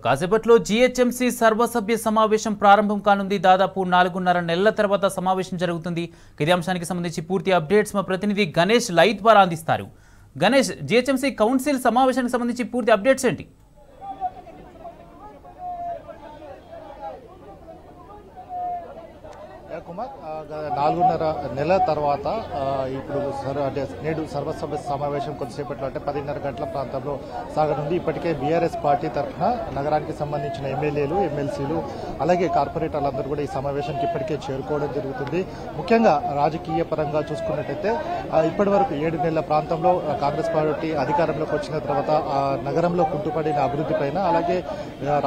కాసేపట్లో జీహెచ్ఎంసీ సర్వసభ్య సమావేశం ప్రారంభం కానుంది. దాదాపు 4.5 నెలల తర్వాత సమావేశం జరుగుతుంది. ఇదే అంశానికి సంబంధించి పూర్తి అప్డేట్స్ మా ప్రతినిధి గణేష్ లైవ్ ద్వారా అందిస్తారు. గణేష్, జీహెచ్ఎంసీ కౌన్సిల్ సమావేశానికి సంబంధించి పూర్తి అప్డేట్స్ ఏంటి? కుమార్, 4.5 నెలల తర్వాత ఇప్పుడు నేడు సర్వసభ్య సమావేశం కొద్దిసేపట్లో అంటే 10:30 గంటల ప్రాంతంలో సాగనుంది. ఇప్పటికే బీఆర్ఎస్ పార్టీ తరఫున నగరానికి సంబంధించిన ఎమ్మెల్యేలు, ఎమ్మెల్సీలు అలాగే కార్పొరేటర్లందరూ కూడా ఈ సమావేశానికి ఇప్పటికే చేరుకోవడం జరుగుతుంది. ముఖ్యంగా రాజకీయ పరంగా చూసుకున్నట్టయితే ఇప్పటి వరకు 7 నెలల ప్రాంతంలో కాంగ్రెస్ పార్టీ అధికారంలోకి వచ్చిన తర్వాత నగరంలో కుంటుపడిన అభివృద్ధి పైన, అలాగే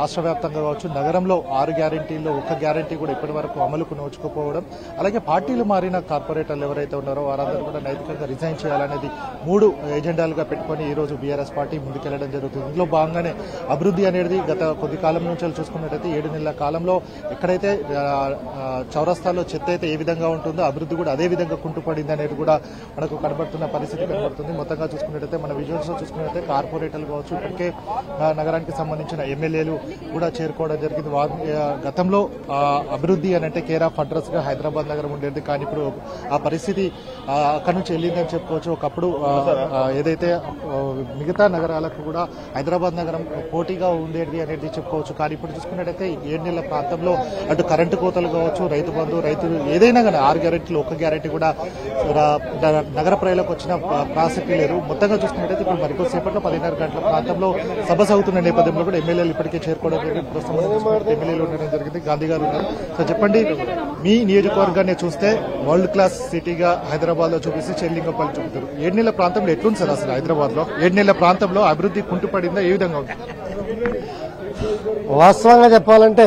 రాష్ట్ర వ్యాప్తంగా కావచ్చు నగరంలో 6 గ్యారంటీల్లో 1 గ్యారంటీ కూడా ఇప్పటి వరకు అమలుకు నోచుకోపోవడం, అలాగే పార్టీలు మారిన కార్పొరేటర్లు ఎవరైతే ఉన్నారో వారందరూ కూడా నైతికంగా రిజైన్ చేయాలనేది 3 ఎజెండాలుగా పెట్టుకుని ఈ రోజు బీఆర్ఎస్ పార్టీ ముందుకెళ్లడం జరుగుతుంది. ఇందులో భాగంగానే అభివృద్ధి అనేది గత కొద్ది కాలం నుంచి చూసుకున్నట్టయితే 7 నెలల కాలంలో ఎక్కడైతే చౌరస్తాలో చెత్త అయితే ఏ విధంగా ఉంటుందో అభివృద్ధి కూడా అదే విధంగా కుంటుపడింది అనేది కూడా మనకు కనబడుతున్న పరిస్థితి కనబడుతుంది. మొత్తంగా చూసుకున్నట్టయితే మన విజువల్స్ లో చూసుకున్నట్టయితే కార్పొరేటర్లు కావచ్చు ఇప్పటికే నగరానికి సంబంధించిన ఎమ్మెల్యేలు కూడా చేరుకోవడం జరిగింది. గతంలో అభివృద్ధి అని అంటే కేర్ ఆఫ్ అడ్రస్ గా హైదరాబాద్ నగరం ఉండేది, కానీ ఇప్పుడు ఆ పరిస్థితి అక్కడి నుంచి వెళ్ళిందని చెప్పుకోవచ్చు. ఒకప్పుడు ఏదైతే మిగతా నగరాలకు కూడా హైదరాబాద్ నగరం పోటీగా ఉండేది అనేది చెప్పుకోవచ్చు. కానీ ఇప్పుడు చూసుకున్నట్టయితే 7 నెలల ప్రాంతంలో అటు కరెంటు కోతలు కావచ్చు, రైతు బంధు, రైతులు ఏదైనా కానీ 6 గ్యారెంటీలు 1 గ్యారెంటీ కూడా నగర ప్రజలకు వచ్చిన ప్రాసక్తి లేదు. మొత్తంగా చూసుకున్నట్టయితే ఇప్పుడు మరికొద్దిసేపట్లో 10:30 గంటల ప్రాంతంలో సభ సాగుతున్న నేపథ్యంలో కూడా ఎమ్మెల్యేలు ఇప్పటికే చేరుకోవడం జరిగింది. ప్రస్తుతం ఎమ్మెల్యేలు ఉండడం జరిగింది. గాంధీ గారు ఉన్నారు. సో చెప్పండి, మీ నియోజకవర్గాన్ని చూస్తే వరల్డ్ క్లాస్ సిటీగా హైదరాబాద్ లో చూపిస్తే చెల్లింగపల్లి చూపుతారు. 7 నెలల ప్రాంతంలో ఎట్లుంది సార్ అసలు హైదరాబాద్ లో? 7 నెలల ప్రాంతంలో అభివృద్ధి కుంటుపడిందా? ఏ విధంగా ఉంది? వాస్తవంగా చెప్పాలంటే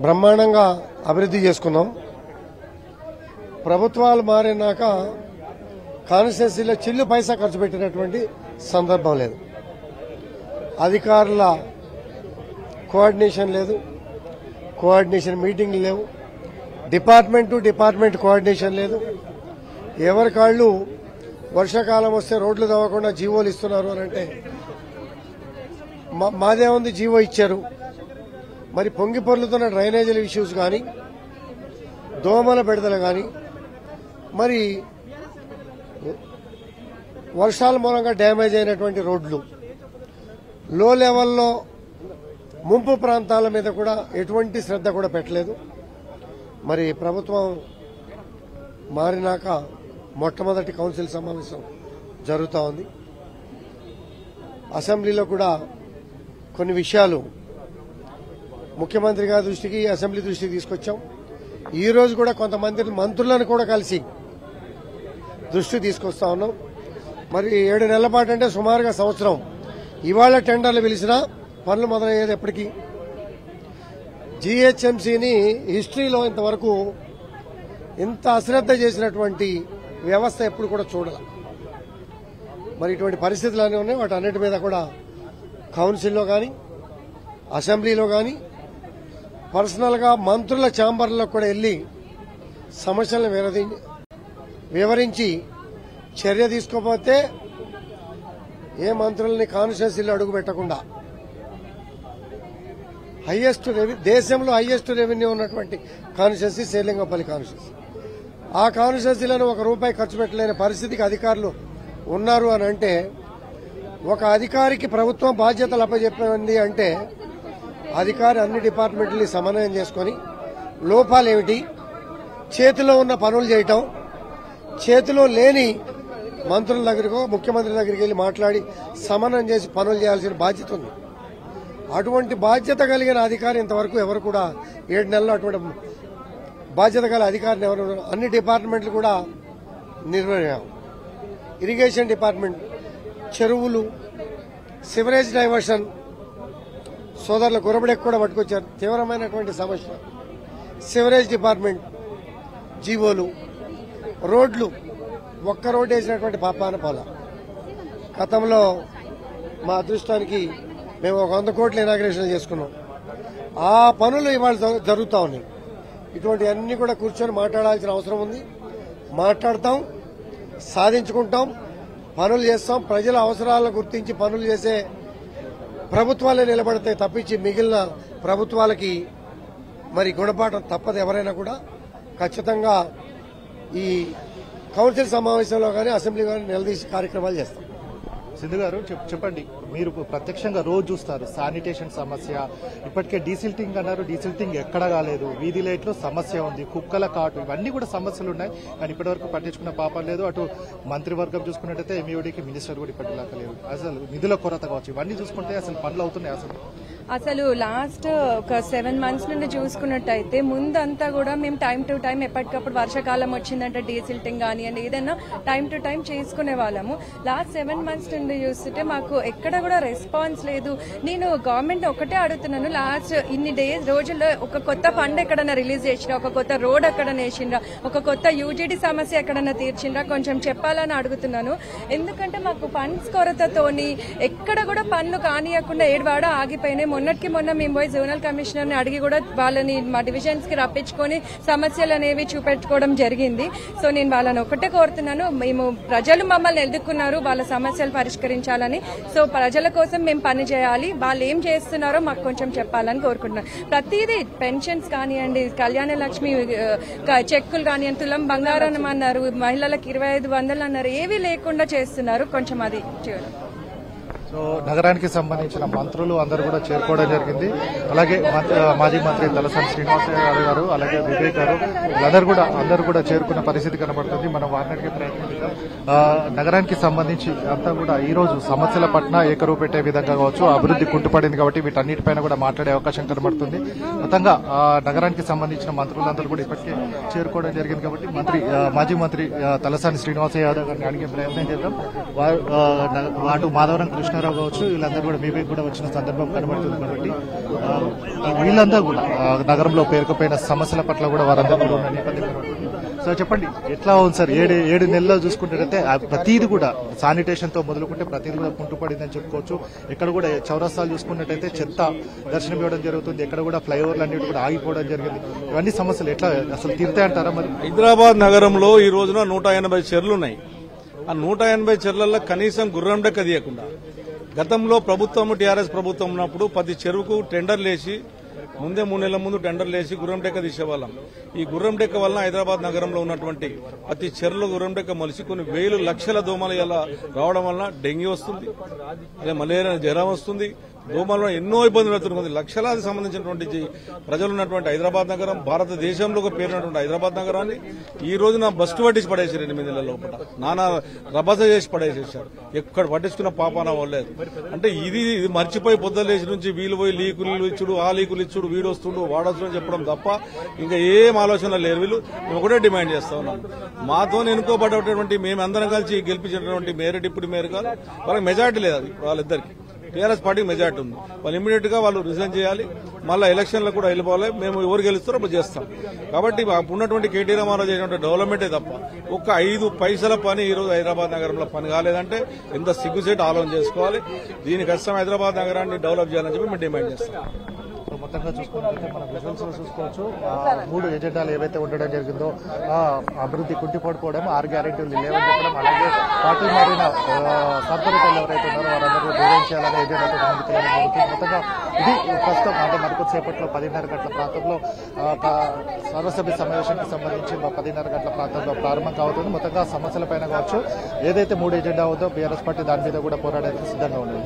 బ్రహ్మాండంగా అభివృద్ధి చేసుకున్నాం. ప్రభుత్వాలు మారినాక కాన్స్టిట్యున్సీలో చిల్లు పైసా ఖర్చు పెట్టినటువంటి సందర్భం లేదు. అధికారుల కోఆర్డినేషన్ లేదు, కోఆర్డినేషన్ మీటింగ్లు లేవు, డిపార్ట్మెంట్ టు డిపార్ట్మెంట్ కోఆర్డినేషన్ లేదు. ఎవరికాళ్ళు వర్షాకాలం వస్తే రోడ్లు తవ్వకుండా జీవోలు ఇస్తున్నారు అని అంటే మాదే ఉంది, జీవో ఇచ్చారు. మరి పొంగి పొర్లుతున్న డ్రైనేజీల ఇష్యూస్ కానీ, దోమల బెడదలు కానీ, మరి వర్షాల మూలంగా డ్యామేజ్ అయినటువంటి రోడ్లు, లో లెవెల్లో ముంపు ప్రాంతాల మీద కూడా ఎటువంటి శ్రద్ధ కూడా పెట్టలేదు. మరి ప్రభుత్వం మారినాక మొట్టమొదటి కౌన్సిల్ సమావేశం జరుగుతూ ఉంది. అసెంబ్లీలో కూడా కొన్ని విషయాలు ముఖ్యమంత్రి గారి దృష్టికి, అసెంబ్లీ దృష్టికి తీసుకొచ్చాం. ఈ రోజు కూడా కొంతమంది మంత్రులను కూడా కలిసి దృష్టికి తీసుకొస్తా ఉన్నాం. మరి 7 నెలల పాటు అంటే సుమారుగా సంవత్సరం. ఇవాళ టెండర్లు పిలిచినా పనులు మొదలయ్యేది ఎప్పటికీ? జీహెచ్ఎంసీని హిస్టరీలో ఇంతవరకు ఇంత అశ్రద్ధ చేసినటువంటి వ్యవస్థ ఎప్పుడు కూడా చూడాలి. మరి ఇటువంటి పరిస్థితులు అన్నీ ఉన్నాయి. వాటి అన్నిటి మీద కూడా కౌన్సిల్లో కానీ, అసెంబ్లీలో కానీ, పర్సనల్ గా మంత్రుల ఛాంబర్లో కూడా వెళ్లి సమస్యలను వివరించి చర్య తీసుకోకపోతే ఏ మంత్రుల్ని కాన్స్టిట్యున్సీలో అడుగు పెట్టకుండా దేశంలో హైయెస్ట్ రెవెన్యూ ఉన్నటువంటి కాన్స్టిట్యున్సీ శ్రీలింగంపల్లి కాన్స్టిట్యున్సీ. ఆ కాన్స్టిట్యున్సీలను ₹1 ఖర్చు పెట్టలేని పరిస్థితికి అధికారులు ఉన్నారు అని అంటే, ఒక అధికారికి ప్రభుత్వం బాధ్యతలు అప్పచెప్పింది అంటే అధికారి అన్ని డిపార్ట్మెంట్లని సమన్వయం చేసుకుని లోపాలేమిటి, చేతిలో ఉన్న పనులు చేయటం, చేతిలో లేని మంత్రుల దగ్గరకో ముఖ్యమంత్రి దగ్గరికి వెళ్లి మాట్లాడి సమన్వయం చేసి పనులు చేయాల్సిన బాధ్యత ఉంది. అటువంటి బాధ్యత కలిగిన అధికారి ఇంతవరకు ఎవరు కూడా 7 నెలల్లో అటువంటి బాధ్యత గల అధికారిని ఎవరు? అన్ని డిపార్ట్మెంట్లు కూడా నిర్వహణ, ఇరిగేషన్ డిపార్ట్మెంట్, చెరువులు, సివరేజ్ డైవర్షన్, సోదరుల గురబడెక్ కూడా పట్టుకొచ్చారు. తీవ్రమైనటువంటి సమస్య. సివరేజ్ డిపార్ట్మెంట్ జీవోలు, రోడ్లు, ఒక్క రోడ్డు వేసినటువంటి పాపాన పాల. గతంలో మా అదృష్టానికి మేము 100 కోట్ల ఇనాగ్రేషన్ చేసుకున్నాం. ఆ పనులు ఇవాళ జరుగుతూ ఉన్నాయి. ఇటువంటి అన్ని కూడా కూర్చొని మాట్లాడాల్సిన అవసరం ఉంది. మాట్లాడతాం, సాధించుకుంటాం, పనులు చేస్తాం. ప్రజల అవసరాలను గుర్తించి పనులు చేసే ప్రభుత్వాలే నిలబడతాయి తప్పించి మిగిలిన ప్రభుత్వాలకి మరి గుణపాఠం తప్పదు. ఎవరైనా కూడా ఖచ్చితంగా ఈ కౌన్సిల్ సమావేశంలో కానీ అసెంబ్లీ కానీ నిలదీసి కార్యక్రమాలు చేస్తాం. సింధు గారు చెప్పండి, మీరు ప్రత్యక్షంగా రోజు చూస్తారు శానిటేషన్ సమస్య, ఇప్పటికే డీసిల్టింగ్ అన్నారు, డీసిల్టింగ్ ఎక్కడ కాలేదు, వీధి లైట్లో సమస్య ఉంది, కుక్కల కాటు, ఇవన్నీ కూడా సమస్యలు ఉన్నాయి. కానీ ఇప్పటివరకు పట్టించుకున్న పాపం లేదు. అటు మంత్రివర్గం చూసుకున్నట్టయితే ఎంఈఓడికి మినిస్టర్ కూడా ఇప్పటిలాగా లేదు. అసలు నిధుల కొరత కావచ్చు, ఇవన్నీ చూసుకుంటే అసలు పనులు అవుతున్నాయి. అసలు లాస్ట్ ఒక 7 months నుండి చూసుకున్నట్టయితే ముందంతా కూడా మేము టైం టు టైం ఎప్పటికప్పుడు వర్షాకాలం వచ్చిందంటే డీసిల్టింగ్ కానివ్వండి ఏదైనా టైం టు టైం చేసుకునే వాళ్ళము. లాస్ట్ 7 months నుండి చూస్తుంటే మాకు ఎక్కడ కూడా రెస్పాన్స్ లేదు. నేను గవర్నమెంట్ ఒకటే అడుగుతున్నాను, లాస్ట్ ఇన్ని రోజుల్లో ఒక కొత్త ఫండ్ ఎక్కడన్నా రిలీజ్ చేసిండ్రా, ఒక కొత్త రోడ్ ఎక్కడన్నా వేసిండ్రా, ఒక కొత్త యూజీడీ సమస్య ఎక్కడన్నా తీర్చిండ్రా, కొంచెం చెప్పాలని అడుగుతున్నాను. ఎందుకంటే మాకు ఫండ్స్ కొరతతోని ఎక్కడ కూడా పనులు కానియకుండా ఏడువాడ ఆగిపోయినాయి. మొన్నటికి మొన్న మేము పోయి జోనల్ కమిషనర్ ని అడిగి కూడా వాళ్ళని మా డివిజన్స్ కి రప్పించుకొని సమస్యలు అనేవి చూపెట్టుకోవడం జరిగింది. సో నేను వాళ్ళని ఒకటే కోరుతున్నాను, మేము ప్రజలు మమ్మల్ని ఎదుర్కొన్నారు, వాళ్ళ సమస్యలు పరిష్కరించాలని. సో ప్రజల కోసం మేము పని చేయాలి, వాళ్ళు ఏం చేస్తున్నారో మాకు కొంచెం చెప్పాలని కోరుకుంటున్నాను. ప్రతిదీ పెన్షన్స్ కానివ్వండి, కళ్యాణ లక్ష్మి చెక్కులు కానివ్వండి, తులం బంగారం అన్నారు, మహిళలకు 2500 అన్నారు, ఏవీ లేకుండా చేస్తున్నారు. కొంచెం అది చేయాలి. సో నగరానికి సంబంధించిన మంత్రులు అందరూ కూడా చేరుకోవడం జరిగింది. అలాగే మాజీ మంత్రి తలసాని శ్రీనివాస యాదవ్ గారు, అలాగే వివేక్ గారు, అందరూ కూడా చేరుకున్న పరిస్థితి కనబడుతుంది. మనం వారిని ప్రయత్నించాం. నగరానికి సంబంధించి అంతా కూడా ఈ రోజు సమస్యల పట్ల ఏకరువు పెట్టే విధంగా కావచ్చు, అభివృద్ధి కుంటుపడింది కాబట్టి వీటన్నిటిపైన కూడా మాట్లాడే అవకాశం కనబడుతుంది. మొత్తంగా నగరానికి సంబంధించిన మంత్రులందరూ కూడా ఇప్పటికే చేరుకోవడం జరిగింది కాబట్టి మాజీ మంత్రి తలసాని శ్రీనివాస యాదవ్ గారిని అడిగే ప్రయత్నం చేద్దాం. వాటు మాధవరం కృష్ణ కావచ్చు, వీళ్ళందరూ కూడా వివేక్ కూడా వచ్చిన సందర్భం కనబడుతుంది కాబట్టి వీళ్ళంతా కూడా నగరంలో పేరుకుపోయిన సమస్యల పట్ల కూడా వారందరూ కూడా ఉన్న నేపథ్యం కనబడుతుంది. సో చెప్పండి, ఎట్లా ఉంది సార్? 7 నెలల్లో చూసుకుంటే ప్రతిది కూడా శానిటేషన్ తో మొదలుకుంటే ప్రతిది కూడా కుంటుపడిందని చెప్పుకోవచ్చు. ఎక్కడ కూడా చౌరస్తాలు చూసుకున్నట్టయితే చెత్త దర్శనం ఇవ్వడం జరుగుతుంది, ఎక్కడ కూడా ఫ్లైఓవర్లు అన్నిటి కూడా ఆగిపోవడం జరిగింది. ఇవన్నీ సమస్యలు ఎట్లా అసలు తీరుతాయంటారా? మరి హైదరాబాద్ నగరంలో ఈ రోజున 180 చెర్లు ఉన్నాయి. ఆ 180 చెర్లలో కనీసం గుర్రం డెక్క తీయకుండా గతంలో ప్రభుత్వం టీఆర్ఎస్ ప్రభుత్వం ఉన్నప్పుడు ప్రతి చెరువుకు టెండర్లు వేసి ముందే 3 నెలల ముందు టెండర్లు వేసి గుర్రం డెక్క తీసేవాళ్ళం. ఈ గుర్రం డెక్క వలన హైదరాబాద్ నగరంలో ఉన్నటువంటి ప్రతి చెరువులో గుర్రం డెక్క మొలిసి కొన్ని వేలు లక్షల దోమలు ఇలా రావడం వలన డెంగ్యూ వస్తుంది, అదే మలేరియా జ్వరం వస్తుంది, దోమల ఎన్నో ఇబ్బందులు ఎదుర్కొంది. లక్షలాది సంబంధించినటువంటి ప్రజలు ఉన్నటువంటి హైదరాబాద్ నగరం, భారతదేశంలో ఒక పేరున్నటువంటి హైదరాబాద్ నగరాన్ని ఈ రోజున బస్టు పట్టించి పడేసారు. 8 నెలల లోపల నానా రభస చేసి పడేసేసారు. ఎక్కడ పట్టించుకున్న పాపాన వాళ్ళలేదు. అంటే ఇది మర్చిపోయి పొద్దులేసి నుంచి వీళ్ళు పోయి లీకులు ఇచ్చుడు, ఆ లీకులు ఇచ్చుడు, వీడు వస్తుడు వాడొచ్చు అని చెప్పడం తప్ప ఇంకా ఏం ఆలోచన లేరు. వీళ్ళు మేము ఒకటే డిమాండ్ చేస్తా ఉన్నాం, మాతో ఎన్నుకోబడేటువంటి మేమందరం కలిసి గెలిపించినటువంటి మేయర్, డిప్యూటీ మేయర్ గారు వాళ్ళకి మెజార్టీ లేదు. అది వాళ్ళిద్దరికి టీఆర్ఎస్ పార్టీకి మెజార్టీ ఉంది. వాళ్ళు ఇమీడియట్ గా వాళ్ళు రిజైన్ చేయాలి, మళ్ళీ ఎలక్షన్లో కూడా వెళ్ళిపోవాలి. మేము ఎవరు గెలుస్తారో అప్పుడు చేస్తాం. కాబట్టి ఉన్నటువంటి కేటీ రామారావు చేసినటువంటి డెవలప్మెంటే తప్ప ఒక్క 5 పైసల పని ఈ రోజు హైదరాబాద్ నగరంలో పని కాలేదంటే ఎంత సిగ్గుసేటు ఆలోచన చేసుకోవాలి. దీని కష్టం హైదరాబాద్ నగరాన్ని డెవలప్ చేయాలని చెప్పి మేము డిమాండ్ చేస్తాం. మొత్తంగా చూసుకుంటే మనం విజువల్స్ లో చూసుకోవచ్చు, 3 ఎజెండాలు ఏవైతే ఉండడం జరిగిందో అభివృద్ధి కుంటిపడిపోవడం, 6 గ్యారెంటీలు లేవని చెప్పడం, అలాగే పార్టీ మారిన కార్పొరేటర్లు ఎవరైతే ఉన్నారో వారందరూ డిజైన్ చేయాలనే ఎజెండాతో ముందుకెళ్ళడం జరుగుతుంది. మొత్తంగా ఇది ప్రస్తుతం అంటే మరికొద్దిసేపట్లో 10:30 గంటల ప్రాంతంలో సర్వసభ్య సమావేశానికి సంబంధించి 10:30 గంటల ప్రాంతంలో ప్రారంభం కావుతుంది. మొత్తంగా సమస్యల పైన కావచ్చు, ఏదైతే 3 ఎజెండా ఉందో బీఆర్ఎస్ పార్టీ దాని మీద కూడా పోరాడేందుకు సిద్ధంగా ఉంది.